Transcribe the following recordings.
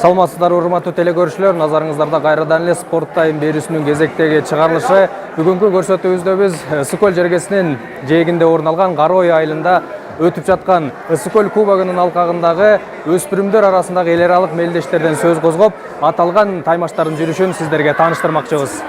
Саламатсыздар урматтуу телекөрүүчүлөр, назарыңыздарда кайрадан эле спорт тайм берүүсүнүн кезектеги чыгарылышы. Бүгүнкү көрсөтүүбүздө биз Ысык-Көл жергесинин жээгинде орун алган Кара Ой айылында өтүп жаткан Ысык-Көл кубогунун алкагындагы өспүрүмдөр арасындагы эл аралык мелдештерден сөз козгоп, аталган таймаштардын жүрүшүн сиздерге тааныштырмакчыбыз.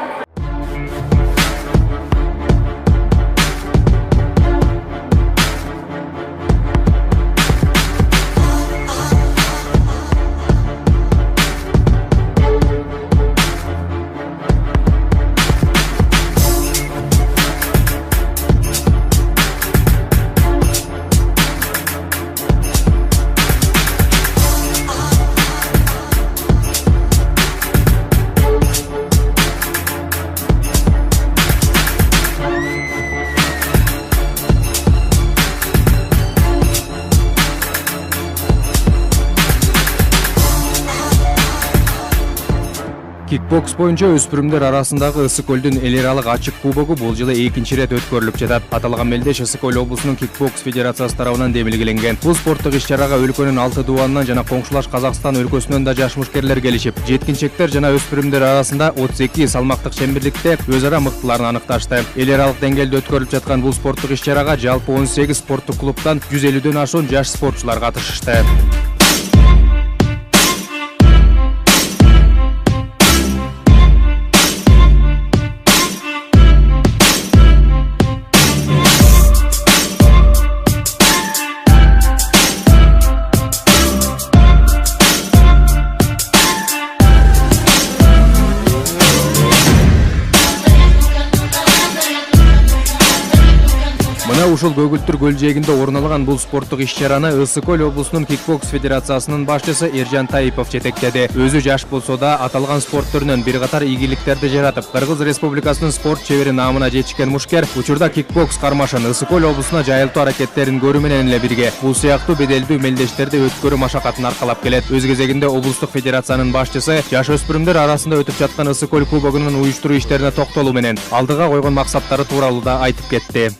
Кикбокс боюнча өспүрүмдөр арасындагы Ысык-Көлдүн эл аралык ачык кубогу бул жылы экинчи ирет өткөрүлүп жатат. Аталган мелдеш Ысык-Көл облусунун кикбокс федерациясы тарабынан демилгеленген. Бул спорттук иш-чарага өлкөнүн 6 дубанынан жана коңшулаш Казакстан өлкөсүнөн да жаш мушкерлер келишип, жеткинчектер жана өспүрүмдөр арасында 32 салмактык чембирликте өз ара мыктыларын аныкташты. Эл аралык деңгээлде өткөрүлүп жаткан бул спорттук иш-чарага жалпы 18 спорттук клубтан 150дөн ашуун жаш спортчулар катышышты. Ушул Көгүлтүр көл жээгинде орун алган бул спорттук иш-чараны Ысык-Көл облусунун кикбокс федерациясынын башчысы Эржан Таипов жетектеди. Өзү жаш болсо да аталган спорт түрүнөн бир катар ийгиликтерди жаратып, Кыргыз Республикасынын спорт чебери наамына жетишкен мушкер учурда кикбокс кармашын Ысык-Көл облусуна жайылтуу аракеттерин көрүү менен эле бирге бул сыяктуу беделдүү мелдештерди өткөрүү машакатын аркалап келет. Өз кезегинде облустук федерациянын башчысы жаш өспүрүмдөр арасында өтүп жаткан Ысык-Көл кубогунун уюштуруу иштерине токтолуу менен алдыга койгон максаттары тууралуу да айтып кетти.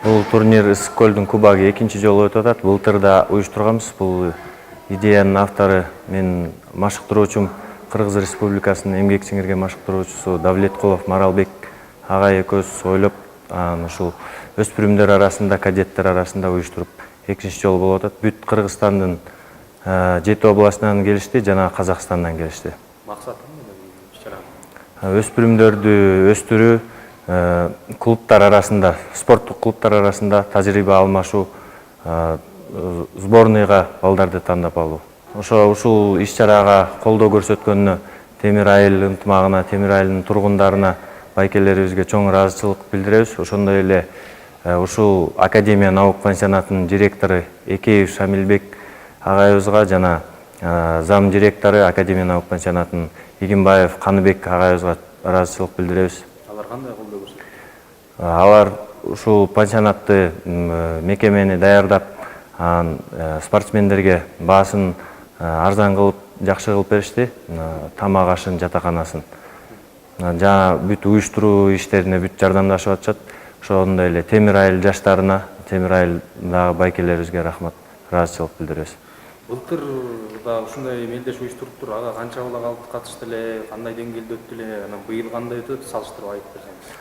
Бул турнир Ысык-Көлдүн кубогу экинчи жолу өтүп атат. Былтыр да уюштурганбыз. Бул идеянын автору мен машыктыруучум Кыргыз Республикасынын эмгек сиңирген машыктыруучусу Давлеткулов Маралбек агай экөөбүз ойлоп, ушул өспүрүмдөр арасында, кадеттер арасында уюштуруп экинчи жолу болуп атат. Бүт Кыргызстандын 7 областынан келишти жана Казакстандан келишти. Максаты эмне? Өспүрүмдөрдү өстүрүү, клубтар арасында, спорттук клубтар арасында тажрыйба алмашуу, сборныйга балдарды тандап алуу. Ушул иш-чарага колдоо көрсөткөнүнө Темир айыл ынтымагына, Темир айылынын тургундарына, байкелерибизге чоң ыраазычылык билдиребиз. Ошондой эле ушул Академия наук пансионатынын директору Экеев Шамилбек агайыбызга жана зам директору Академия наук пансионатынын Игимбаев Каныбек агайыбызга ыраазычылык билдиребиз. Кандай колдоо көрсөттү? Алар ушул пансионатты мекемени даярдап, спортсмендерге баасын арзан кылып, жакшы кылып беришти, тамак ашын, жатаканасын. Жана бүт уюштуруу иштерине бүт жардамдашып атышат. Ошондой эле Темир айыл жаштарына, Темир айылдагы байкелерибизге рахмат, ыраазычылык билдиребиз. Былтыр да ушундай мелдеш уюштуруптур. Ага канча бала катышты эле, кандай деңгээлде өттү эле, анан быйыл кандай өтөт, салыштырып айтып берсеңиз.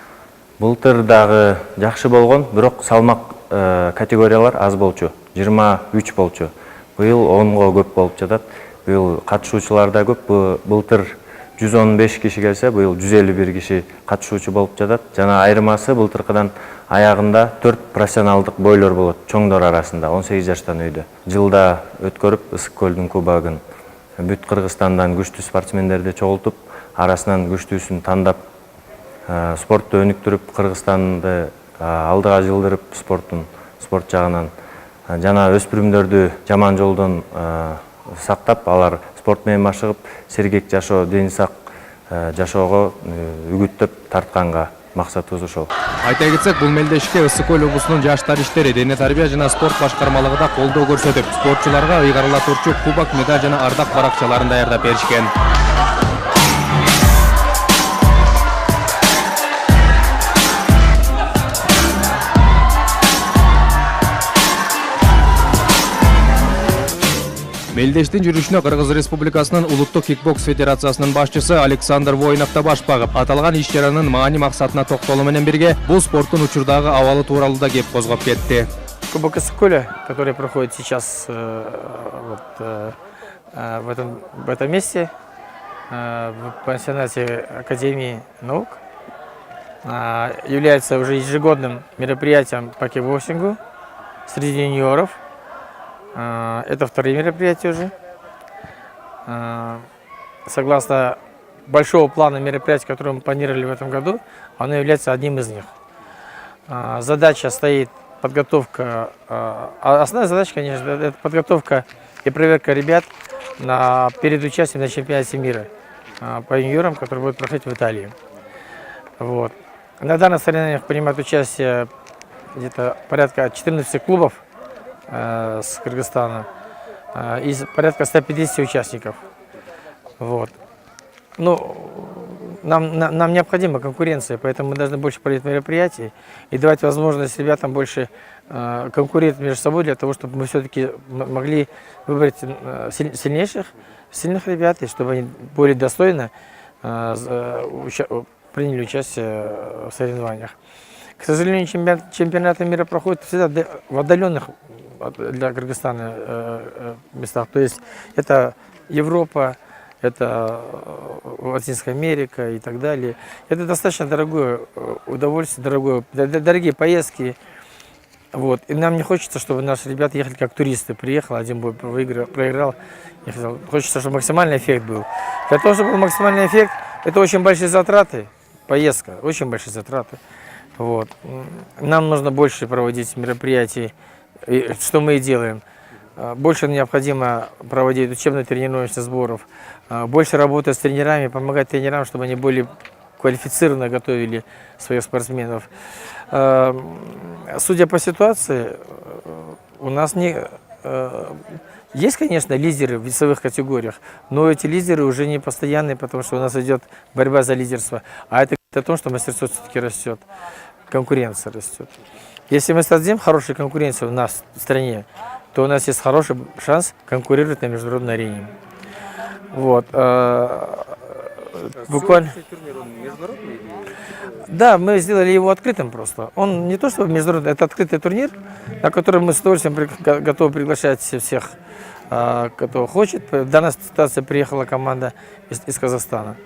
Былтыр дагы жакшы болгон, бирок салмак категориялар аз болчу, 23 болчу. Быйыл 10го көп болуп жатат. Быйыл катышуучулар да көп. Былтыр 115 киши келсе, быйыл 151 киши катышуучу болуп жатат. Жана айырмасы былтыркыдан аягында 4 профессионалдык бойлор болот, чоңдор арасында 18 жаштан үйдө. Жылда өткөрүп Ысык-Көлдүн кубогун бүт Кыргызстандан күчтүү спортсмендерди чогултуп, арасынан күчтүүсүн тандап, спортту өнүктүрүп, Кыргызстанды алдыга жылдырып спорт жагынан жана өспүрүмдөрдү жаман жолдон сактап, алар спорт менен машыгып, сергек жашоо, дени сак жашоого үгүттөп тартканга максатыбыз ошол. Айта кетсек, бул мелдешке Ысык-Көл облусунун жаштар иштери, дене тарбия жана спорт башкармалыгы да колдоо көрсөтүп, спортчуларга ыйгарылатуучу кубок, медаль жана ардак баракчаларын даярдап беришкен. Мелдештин жүрүшүнө Кыргыз Республикасынын Улуттук кикбокс федерациясынын башчысы Александр Воинов да баш багып, аталган иш-чаранын маани максатына токтолуу менен бирге бул спорттун учурдагы абалы тууралуу да кеп козгоп кетти. Кубок Иссык-Куля, который проходит сейчас в этом месте, в пансионате Академии наук, является уже ежегодным мероприятием по кикбоксингу среди юниоров. Это вторые мероприятия уже. Согласно большого плана мероприятий, которые мы планировали в этом году, оно является одним из них. Задача стоит подготовка, основная задача, конечно, это подготовка и проверка ребят перед участием на чемпионате мира по юниорам, который будет проходить в Италии. Вот. На данных соревнованиях принимают участие где-то порядка 14 клубов с Кыргызстана и порядка 150 участников. Вот. Ну, нам необходима конкуренция, поэтому мы должны больше проводить мероприятий и давать возможность ребятам больше конкурировать между собой, для того, чтобы мы все-таки могли выбрать сильных ребят, и чтобы они более достойно приняли участие в соревнованиях. К сожалению, чемпионаты мира проходят всегда в отдаленных для Кыргызстана местах. То есть это Европа, это Латинская Америка и так далее. Это достаточно дорогое удовольствие, дорогие поездки. Вот. И нам не хочется, чтобы наши ребята ехали как туристы. Приехал, один бой проиграл. Хочется, чтобы максимальный эффект был. Для того, чтобы был максимальный эффект, это очень большие затраты. Поездка, очень большие затраты. Вот. Нам нужно больше проводить мероприятий, что мы и делаем. Больше необходимо проводить учебно-тренировочных сборов, больше работать с тренерами, помогать тренерам, чтобы они более квалифицированно готовили своих спортсменов. Судя по ситуации, у нас есть, конечно, лидеры в весовых категориях, но эти лидеры уже не постоянные, потому что у нас идет борьба за лидерство. А это говорит о том, что мастерство все-таки растет, конкуренция растет. Если мы создадим хорошую конкуренцию у нас в стране, то у нас есть хороший шанс конкурировать на международной арене. Вот. Буквально. Да, мы сделали его открытым просто. Он не то чтобы международный, это открытый турнир, на который мы с удовольствием готовы приглашать всех, кто хочет. В данной ситуации приехала команда из Казахстана.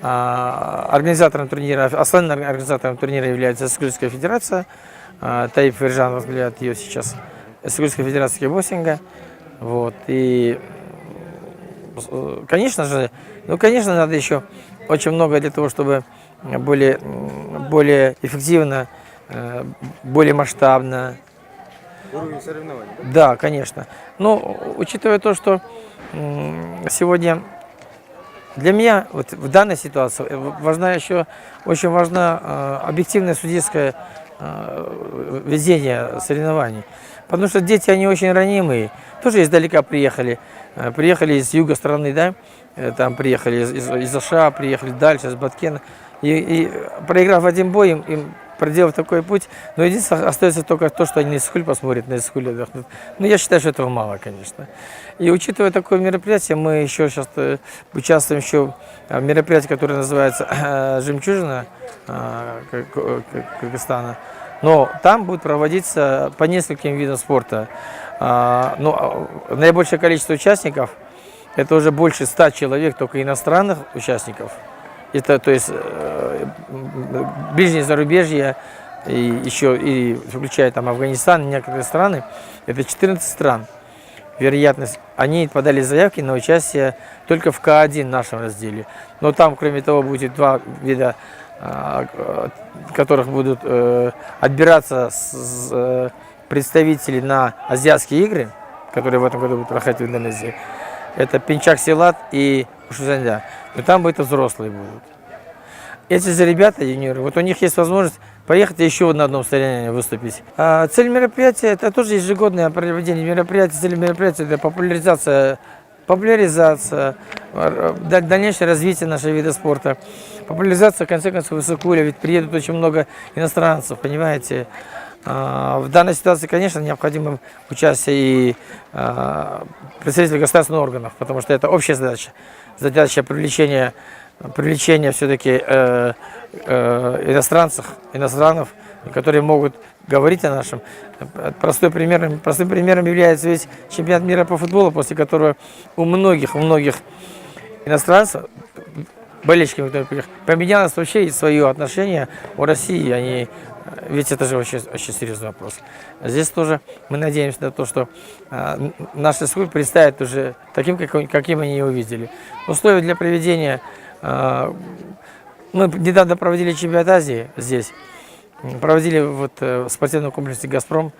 Организатором турнира, основным организатором турнира является Республиканская федерация. Таип Фержан возглавляет ее сейчас. Республиканская федерация кикбоксинга. Вот. И, конечно же, надо еще очень много для того, чтобы более эффективно, более масштабно. Уровень соревнований. Да, конечно. Но учитывая то, что сегодня для меня вот в данной ситуации очень важна объективное судейское ведение соревнований. Потому что дети, они очень ранимые, тоже издалека приехали из юга страны, да, там приехали из США, приехали дальше, из Баткена, и проиграв один бой, им проделав такой путь, но единственное, остается только то, что они на Иссык-Куль посмотрят, на Иссык-Куль отдохнут. Но я считаю, что этого мало, конечно. И учитывая такое мероприятие, мы еще сейчас участвуем еще в мероприятии, которое называется «Жемчужина» Кыргызстана. Но там будет проводиться по нескольким видам спорта. Но наибольшее количество участников, это уже больше 100 человек, только иностранных участников. Это, то есть, ближнее зарубежье, и еще и включая там Афганистан и некоторые страны, это 14 стран. Вероятность, они подали заявки на участие только в К1 нашем разделе. Но там, кроме того, будет 2 вида, которых будут отбираться представители на азиатские игры, которые в этом году будут проходить в Индонезии. Это Пенчак-Силат и Ушузаньда. Но там будут взрослые будут. Эти же ребята, юниоры, вот у них есть возможность поехать еще на одном соревновании выступить. Цель мероприятия – это тоже ежегодное проведение мероприятий. Цель мероприятия – это популяризация, дальнейшее развитие нашего вида спорта. Популяризация, в конце концов, в Иссык-Куле, ведь приедут очень много иностранцев, понимаете. В данной ситуации, конечно, необходимо участие и представителей государственных органов, потому что это общая задача. Задача привлечения все-таки иностранцев, которые могут говорить о нашем. Простым примером является весь чемпионат мира по футболу, после которого у многих иностранцев, болельщиков, поменялось вообще свое отношение о России. Ведь это же очень серьезный вопрос. Здесь тоже мы надеемся на то, что наш исход предстоит уже таким, каким они его видели. Условия для проведения... Мы недавно проводили чемпионат Азии здесь. Проводили в спортивном комплексе «Газпром».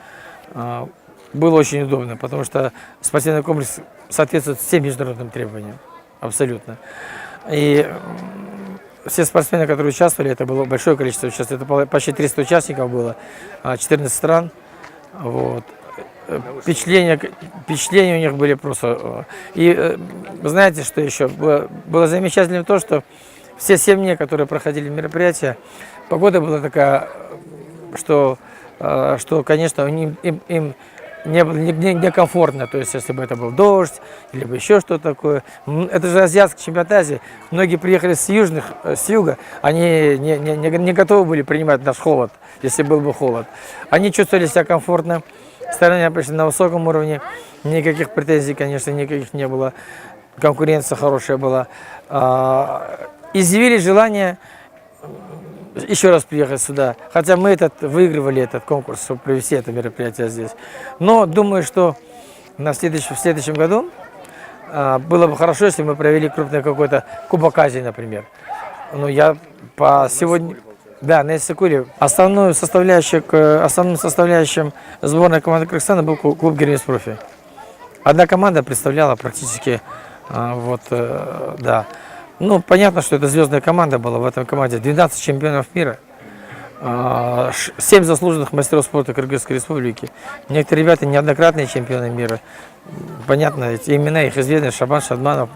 Было очень удобно, потому что спортивный комплекс соответствует всем международным требованиям. Абсолютно. И все спортсмены, которые участвовали, это было большое количество участников. Это почти 300 участников было, 14 стран. Вот. Впечатления у них были просто... И знаете, что еще? Было замечательно то, что все 7 дней, которые проходили мероприятия, погода была такая, что конечно, им некомфортно, то есть если бы это был дождь, либо еще что-то такое. Это же азиатский чемпионат Азии. Многие приехали с юга, они не готовы были принимать наш холод, если был бы холод. Они чувствовали себя комфортно, старания пришли на высоком уровне, никаких претензий, конечно, никаких не было, конкуренция хорошая была. Изъявили желание еще раз приехать сюда, хотя мы выигрывали этот конкурс, чтобы провести это мероприятие здесь. Но думаю, что в следующем году было бы хорошо, если мы провели крупный какой-то Кубок Азии, например. Ну, я по сегодня... Да, на Иссыкуле. Основным составляющим сборной команды Кыргызстана был клуб «Гермес Профи». Одна команда представляла практически, да. Ну, понятно, что это звездная команда была. В этом команде 12 чемпионов мира, 7 заслуженных мастеров спорта Кыргызской республики. Некоторые ребята неоднократные чемпионы мира. Понятно, эти имена их известны: Шабан Шадманов,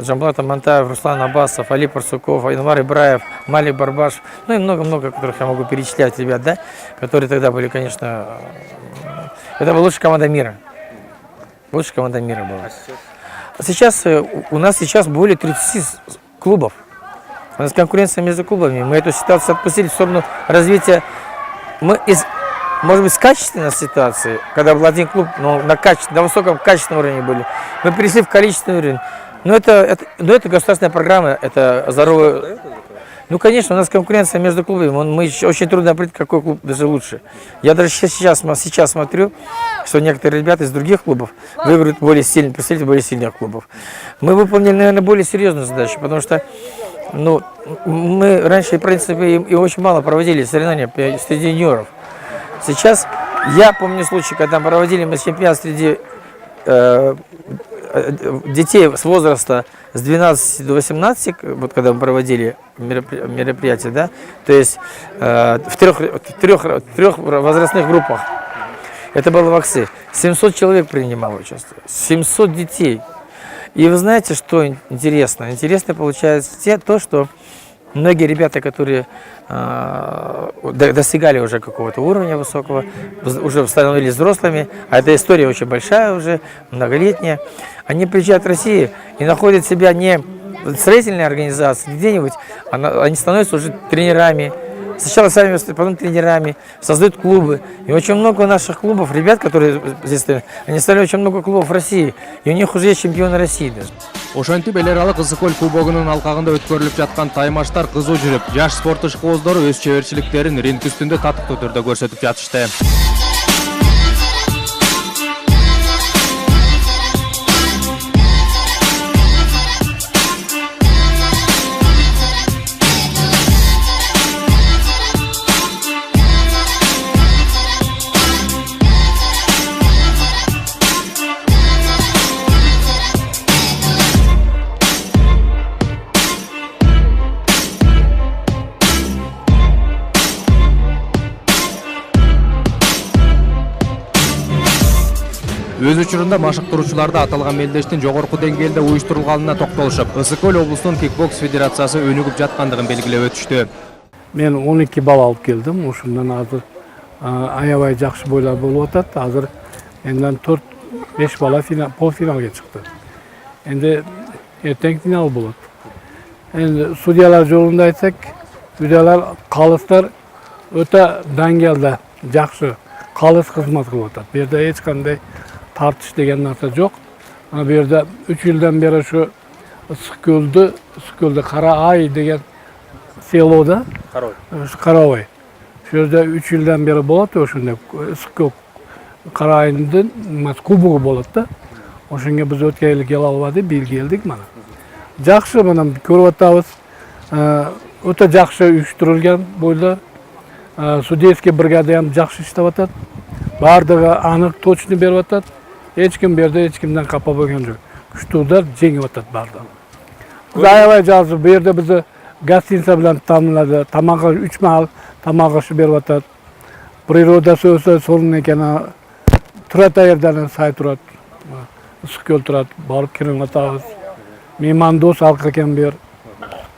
Джамблат Амантаев, Руслан Аббасов, Али Парсуков, Инвар Ибраев, Малик Барбаш. Ну и много-много, которых я могу перечислять, ребят, да, которые тогда были, конечно... Это была лучшая команда мира. Лучшая команда мира была. Сейчас у нас более 30 клубов. У нас конкуренция между клубами. Мы эту ситуацию отпустили в сторону развития. Мы может быть, с качественной ситуации, когда был один клуб, но на высоком качественном уровне были, мы перешли в количественный уровень. Но это государственная программа, это здоровая. Ну, конечно, у нас конкуренция между клубами. Очень трудно определить, какой клуб даже лучше. Я даже сейчас смотрю, что некоторые ребята из других клубов выиграют представители более сильных клубов. Мы выполнили, наверное, более серьезную задачу, потому что мы раньше, в принципе, и очень мало проводили соревнования среди юниоров. Сейчас я помню случай, когда проводили мы чемпионат среди детей с возраста с 12 до 18, вот когда мы проводили мероприятие, да, то есть в трех возрастных группах. Это было в Аксе. 700 человек принимало участие, 700 детей. И вы знаете, что интересно? Интересно получается то, что многие ребята, которые достигали уже какого-то уровня высокого, уже становились взрослыми, а эта история очень большая уже, многолетняя, они приезжают в Россию и находят себя не в строительной организации, где-нибудь, они становятся уже тренерами. Сначала сами, потом тренерами, создают клубы. И очень много наших клубов, ребят, которые здесь стоят, они создали очень много клубов в России. И у них уже есть чемпионы России даже. Ошентип эл аралык Ысыкөл кубогунун алкагында өткөрүлүп жаткан таймаштар кызуу жүрүп, жаш спорт ишкооздору өз чеберчиликтерин ринг үстүндө татыктуу түрдө көрсөтүп жатышты. Өз учурунда машыктыруучуларды аталган мелдештин жогорку деңгээлде уюштурулганына токтолушуп, Ысыкөл облусунун кикбокс федерациясы өнүгүп жаткандыгын белгилеп өтүштү. Мен 12 бала алып келдим, ушундан азыр аябай жакшы бойлар болуп атат. Азыр энди 4-5 бала полуфиналга чыкты. Энди эртең финал болот. Энди судьялар жолунда айтсак, судьялар калыстар өтө даңгээлде жакшы калыс кызмат кылып атат. Бу жерде эч кандай тартыш деген нарса жок. Ана бу жерде 3 жылдан бери ушу Ысык-Көлдө Кара Ай деген селода, Карабай. Ошол жерде 3 жылдан бери болот, ошондой Ысык-Көл Кара Айдын кубогу болот да. Ошонго биз өткөн эле келе албадык, бир келдик мына. Жакшы мына көрүп атабыз. Өтө жакшы уюштурулган бойда. Судейский бригада ham жакшы иштеп атат. Бардыгы анык, точно берип атат. Эч ким берди, эч кимден капа болгон жок. Күчтүүлөр жеңип атат бардыгы. Биз аябай жазып, бу жерде бизди гостиница менен тааминлады. Тамагы 3 маал тамак ашы берип атат. Природасы өсө сонун экен. Турат аерден сай турат. Ысык-Көл турат, барып кирип атабыз. Мейман дос алкы экен бер.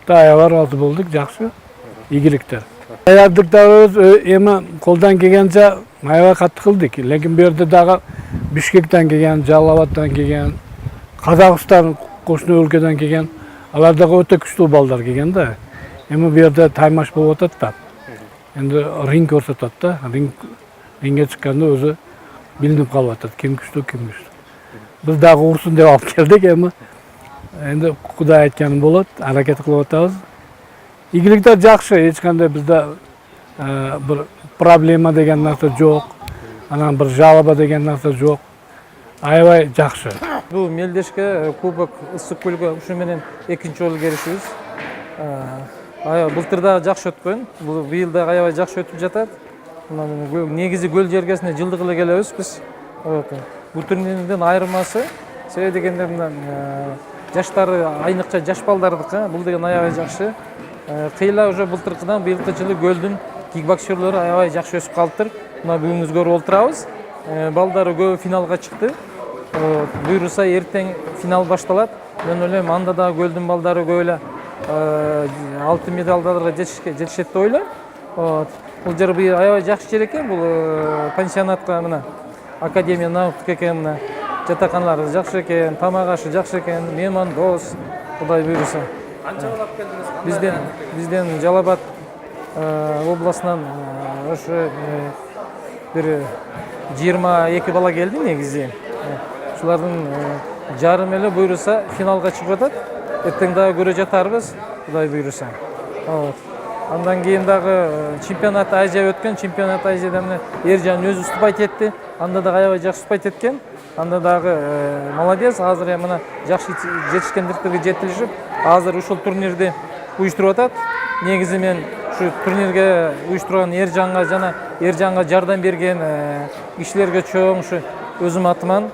Аябай разы болдук, жакшы. Ийгиликтер. Даярдыктабыз эми колдон келгенче аябай катты кылдык. Лекин бу жерде дагы Бишкектен келген, Жалал-Абадтан келген, Казакстан кошуна өлкөдөн келген, алар дагы өтө күчтүү балдар келген да. Эми бу жерде таймаш болуп атат да. Энди ринг көрсөтөт да. Рингге чыкканда өзү билинип калып атат, ким күчтүү, ким күчтүү. Биз дагы урсун деп алып келдик эми. Энди Кудай айтканы болот, аракет кылып атабыз. Ийгиликтер жакшы, эч кандай бизде бир проблема деген нарса жок. Анан бир жалоба деген нарса жок. Аябай жакшы. Бул Мелдешке Кубок Ысык-Көлгө ушу менен экинчи жолу келишибиз. Былтыр дагы жакшы өткөн. Быйыл дагы аябай жакшы өтүп жатат. Негизи көл жергесине жылдык эле келебиз биз. Бул турнирдин айырмасы себеби дегенде мына жаштары айныкча жаш балдардыкы. Бул деген аябай жакшы. Кыйла уже былтыркыдан быйылкы жылы көлдүн кикбоксерлору аябай жакшы өсүп калыптыр. Мына бүгүн көрүп отурабыз. Балдары көбү финалга чыкты. Буйруса эртең финал башталат. Мен ойлойм анда дагы көлдүн балдары көп эле алтын медалдарга жетишет деп ойлойм. Бул жер аябай жакшы жер экен. Бул пансионатка мына Академия науктук экен, мына жатаканалар жакшы экен, тамак ашы жакшы экен, мейман дос, Кудай буйруса. Канча балап келдиңиз? Бизден Жалал-Абад областынан ошо бир 22 бала келди негизи. Ушулардын жарым эле буйруса финалга чыгып атат. Эртең дагы көрө жатарбыз, Кудай буйруса. Андан кийин дагы чемпионат Азия өткөн, чемпионат Азияда мына Эржан өзү уступайт этти. Анда дагы аябай жакшы уступайт эткен. Анда дагы молодец, азыр мына жакшы жетишкендиктерге жетилишип, азыр ушул турнирди уюштуруп атат. Негизи мен ушу турнирге уюштурган Эржанга жана Эржанга жардам берген кишилерге чоң ушу өзүм атыман,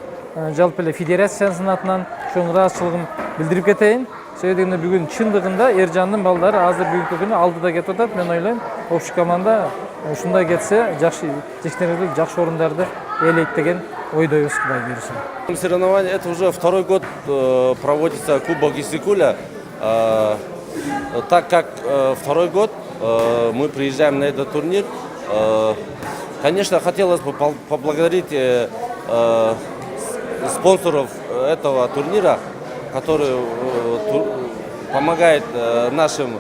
жалпы эле федерациянын атынан чоң ыраазычылыгын билдирип кетейин. Себеби бүгүн чындыгында Эржандын балдары азыр бүгүнкү күнү алдыда кетип атат. Мен ойлойм, общий команда ушундай кетсе жакшы жетишкендик жакшы орундарды ээлейт деген ойдойбуз, Кудай буйруса. Соревнования это уже второй год проводится Кубок Ысык-Куля. Так как второй год мы приезжаем на этот турнир, конечно, хотелось бы поблагодарить спонсоров этого турнира, которые помогают нашим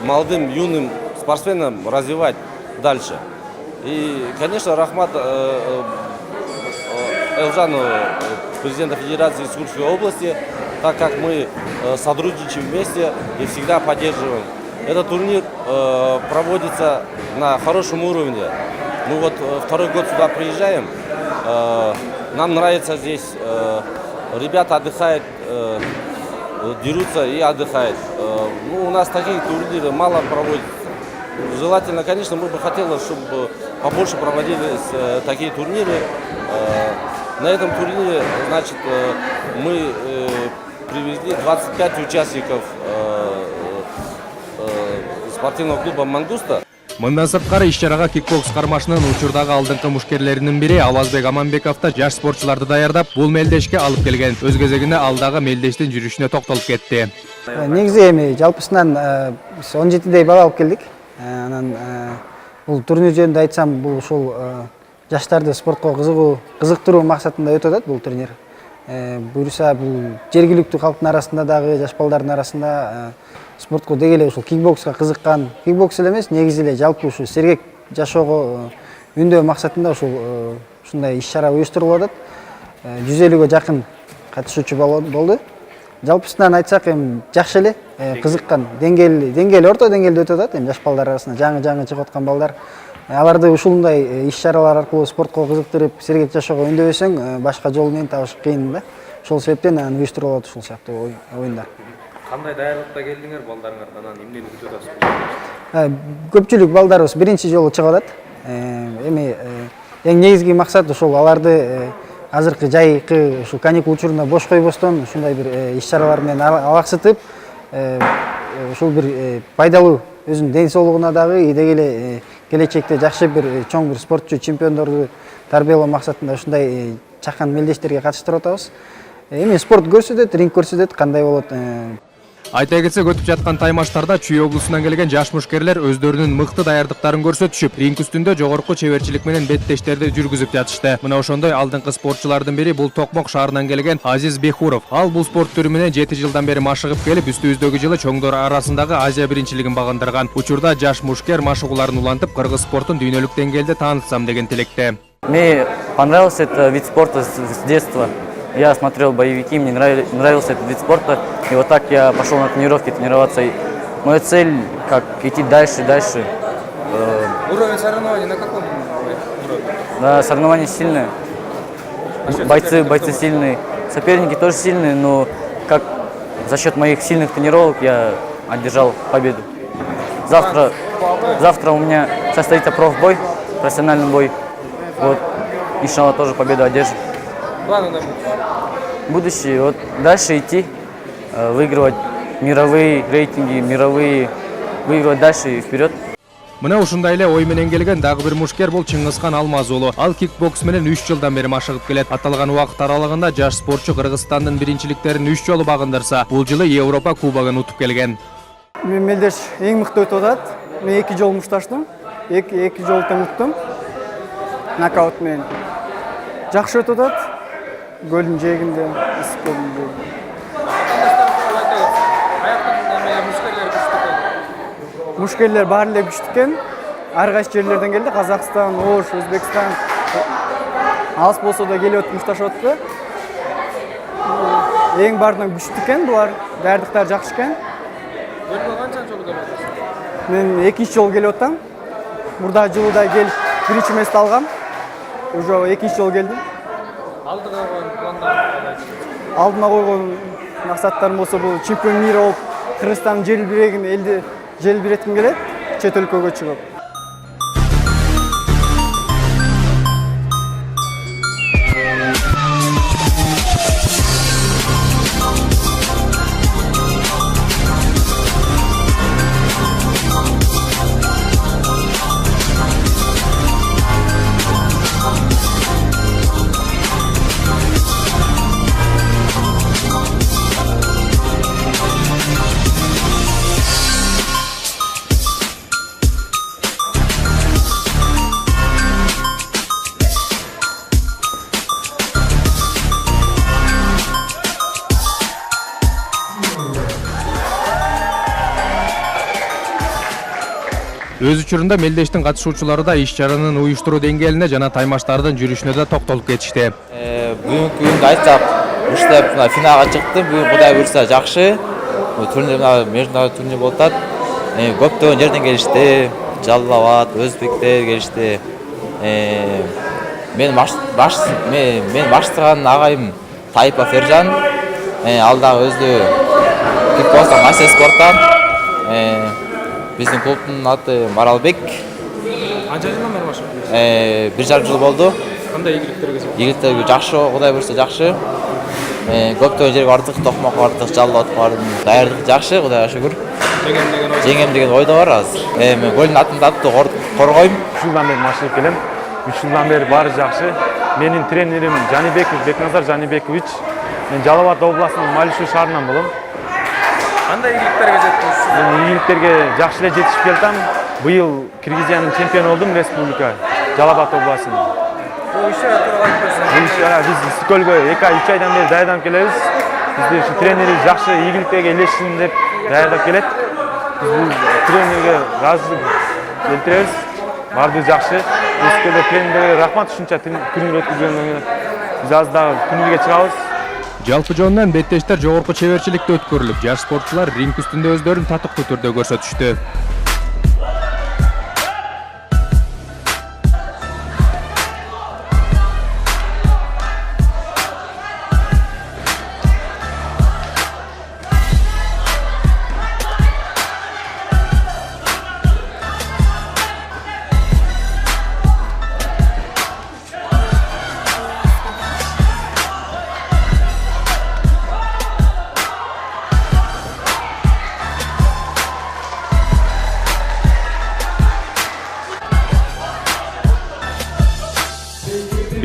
молодым, юным спортсменам развивать дальше. И, конечно, рахмат Элжану, президента Федерации Ысык-Кульской области, так как мы сотрудничаем вместе и всегда поддерживаем. Этот турнир проводится на хорошем уровне. Мы вот второй год сюда приезжаем. Нам нравится здесь. Ребята отдыхают, дерутся и отдыхают. Ну, у нас такие турниры мало проводятся. Желательно, конечно, мы бы хотели, чтобы побольше проводились такие турниры. На этом турнире, значит, мы привезли 25 участников спортивного клуба «Мангуста». Мындан сырткары иш-чарага кикбокс кармашынын учурдагы алдыңкы мушкерлеринин бири Авазбек Аманбеков да жаш спортчуларды даярдап, бул мелдешке алып келген. Өз кезегинде алдагы мелдештин жүрүшүнө токтолуп кетти. Негизи эми жалпысынан 17дей бала алып келдик. Анан Бул турнир жөнүндө айтсам, бул ушул жаштарды спортко кызыктыруу максатында өтүп атат бул турнир. Буюрса бул жергиликтүү калктын арасында дагы, жаш балдардын арасында спортко деги эле ушул кикбокска кызыккан, кикбокс эле эмес, негизи эле жалпы ушул сергек жашоого үндөө максатында ушундай иш-чара уюштурулуп атат. 150-гө жакын катышуучу болду. Жалпысынан айтсак, эми жакшы эле, кызыккан, деңгээли орто деңгээлде өтүп атат. Эми жаш балдар арасында жаңы чыгып аткан балдар, аларды ушундай иш-чаралар аркылуу спортко кызыктырып, сергек жашоого үндөбөсөң, башка жол менен табыш кыйын да. Ошол себептен уюштурулуп атат ушул сыяктуу оюндар. Кандай даярдыкта келдиңер балдарыңардан, эмнени күтүп атасыздар? Көпчүлүк балдарыбыз биринчи жолу чыгып атат. Эми эң негизги максат ошол аларды азыркы жайкы ушул каникул учурунда бош койбостон ушундай бир иш-чаралар менен алаксытып, ушул бир пайдалуу өзүнүн ден соолугуна дагы, деги эле келечекте жакшы бир чоң бир спортчу, чемпиондорду тарбиялоо максатында ушундай чакан мелдештерге катыштырып атабыз. Эми спорт көрсөтөт, ринг көрсөтөт, кандай болот. Айта кетсек, өтүп жаткан таймаштарда Чүй облусунан келген жаш мушкерлер өздөрүнүн мыкты даярдыктарын көрсөтүшүп, ринг үстүндө жогорку чеберчилик менен беттештерди жүргүзүп жатышты. Мына ошондой алдыңкы спортчулардын бири бул Токмок шаарынан келген Азиз Бехуров. Ал бул спорт түрү менен 7 жылдан бери машыгып келип, үстүбүздөгү жылы чоңдор арасындагы Азия биринчилигин багындырган. Учурда жаш мушкер машыгууларын улантып, кыргыз спортун дүйнөлүк деңгээлде таанытсам деген тилекте. Мне понравился этот вид спорта с детства. Я смотрел боевики, мне нравился этот вид спорта. И вот так я пошел на тренировки тренироваться. И моя цель как идти дальше. Уровень соревнований на каком уровне? Да, соревнования сильные. Бойцы сильные. Соперники тоже сильные, но как за счет моих сильных тренировок я одержал победу. Завтра у меня состоится профбой, профессиональный бой. Вот, иншалла, тоже победу одержим. Планы на Будущее, вот дальше идти, выигрывать мировые рейтинги, выигрывать дальше и вперед. Мына ушундай эле ой менен келген дагы бир мушкер бул Чыңгызхан Алмаз уулу. Ал кикбокс менен 3 жылдан бери машыгып келет. Аталган убакыт аралыгында жаш спортчу Кыргызстандын биринчиликтерин 3 жолу багындырса, бул жылы Европа кубогун утуп келген. Мен мелдеш эң мыкты өтүп атат. Мен 2 жолу мушташтым. 2 жолу тең уттум. Нокаут менен. Жакшы өтүп атат. Гөлдүн жээгинде, исипкөлдүн. Мушкерлер баары эле күчтүү экен. Ар кайсы жерлерден келди. Казакстан, Ош, Өзбекстан. Алыс болсо да келип мушташып атты. Эң баарынан күчтүү экен булар. Даярдыктар жакшы экен. Бөлгө канча жолу келип атасыз? Мен 2 жолу келип атам. Мурда жылда келип биринчи месте алгам. Уже 2 жолу келдим. Алдыга койгон пландар кандай? Алдыма койгон максаттарым болсо бул чемпион мира болуп, Кыргызстандын элди желбиретким келет, чет өлкөгө чыгып. Өз учурунда мелдештин катышуучулары да иш-чаранын уюштуруу деңгээлине жана таймаштардын жүрүшүнө да токтолуп кетишти. Бүгүнкү күндү айтсак, уштап финалга чыктым. Бүгүн Кудай буйрса жакшы. Турнир международный турнир болуп атат. Көптөгөн жерден келишти. Жалал Абад, өзбектер келишти. Мен баштырган агайым Таипов Ержан. Ал дагы өзү кикбокстан, мастер спорттан. Биздин клубдун аты Маралбек. Канча жылдан бери баштап? 1,5 жыл болду. Кандай ийгиликтерге сезип? Ийгиликтер жакшы, Кудай буйрса жакшы. Көптөгөн жерге бардык, Токмокко бардык, Жалал Абадка бардым. Даярдык жакшы, Кудайга шүгүр. Жеңем деген ойдо бар азыр. Мен голдун аттуу коргойм. 3 жылдан бери машыгып келем. 3 жылдан бери баары жакшы. Менин тренерим Бекназар Жанибекович. Мен Жалал Абад областынын Малишу шаарынан болом. Кандай ийгиликтерге жеттиңиз? Мен ийгиликтерге жакшы эле жетишип келатам. быйыл Киргизиянын чемпиону болдум республика Жалал Абад областында. Бул ишчара тууралуу айтып берсеңиз. Бул ишчара биз Ысыкөлгө 2-3 айдан бери даярданып келебиз. Бизде ушу тренерибиз жакшы ийгиликтерге элешсин деп даярдап келет. Биз бул тренерге ыраазычылык билдиребиз. Баардыгы жакшы. Ысыкөлдө тренерлерге рахмат ушунча турнир өткүзгөнгө. Биз азыр дагы турнирге чыгабыз. Жалпы жонунан беттештер жогорку чеберчиликте өткөрүлүп, жаш спортчулар ринг үстүндө өздөрүн татыктуу түрдө көрсөтүштү.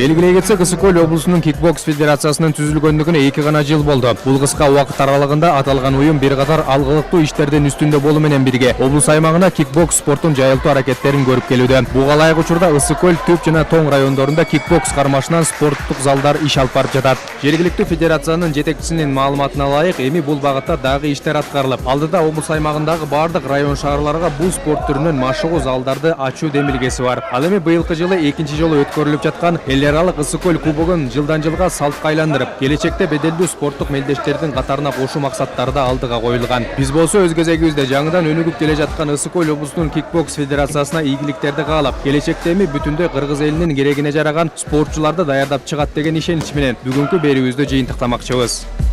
Белгилей кетсек, Ысыкөл облусунун кикбокс федерациясынын түзүлгөндүгүнө 2 гана жыл болду. Бул кыска убакыт аралыгында аталган уюм бир катар алгылыктуу иштердин үстүндө болуу менен бирге облус аймагына кикбокс спортун жайылтуу аракеттерин көрүп келүүдө. Буга ылайык учурда Ысыкөл, Түп жана Тоң райондорунда кикбокс кармашынан спорттук залдар иш алып барып жатат. Жергиликтүү федерациянын жетекчисинин маалыматына ылайык, эми бул багытта дагы иштер аткарылып, алдыда облус аймагындагы бардык район шаарларга бул спорт түрүнөн машыгуу залдарды ачуу демилгеси бар. Ал эми быйылкы жылы экинчи жолу өткөрүлүп жаткан эл аралык Ысыкөл кубогун жылдан жылга салтка айландырып, келечекте беделдүү спорттук мелдештердин катарына кошуу максаттары да алдыга коюлган. Биз болсо өз кезегибизде жаңыдан өнүгүп келе жаткан Ысыкөл облусунун кикбокс федерациясына ийгиликтерди каалап, келечекте эми бүтүндөй кыргыз элинин керегине жараган спортчуларды даярдап чыгат деген ишенич менен бүгүнкү берүүбүздү жыйынтыктамакчыбыз.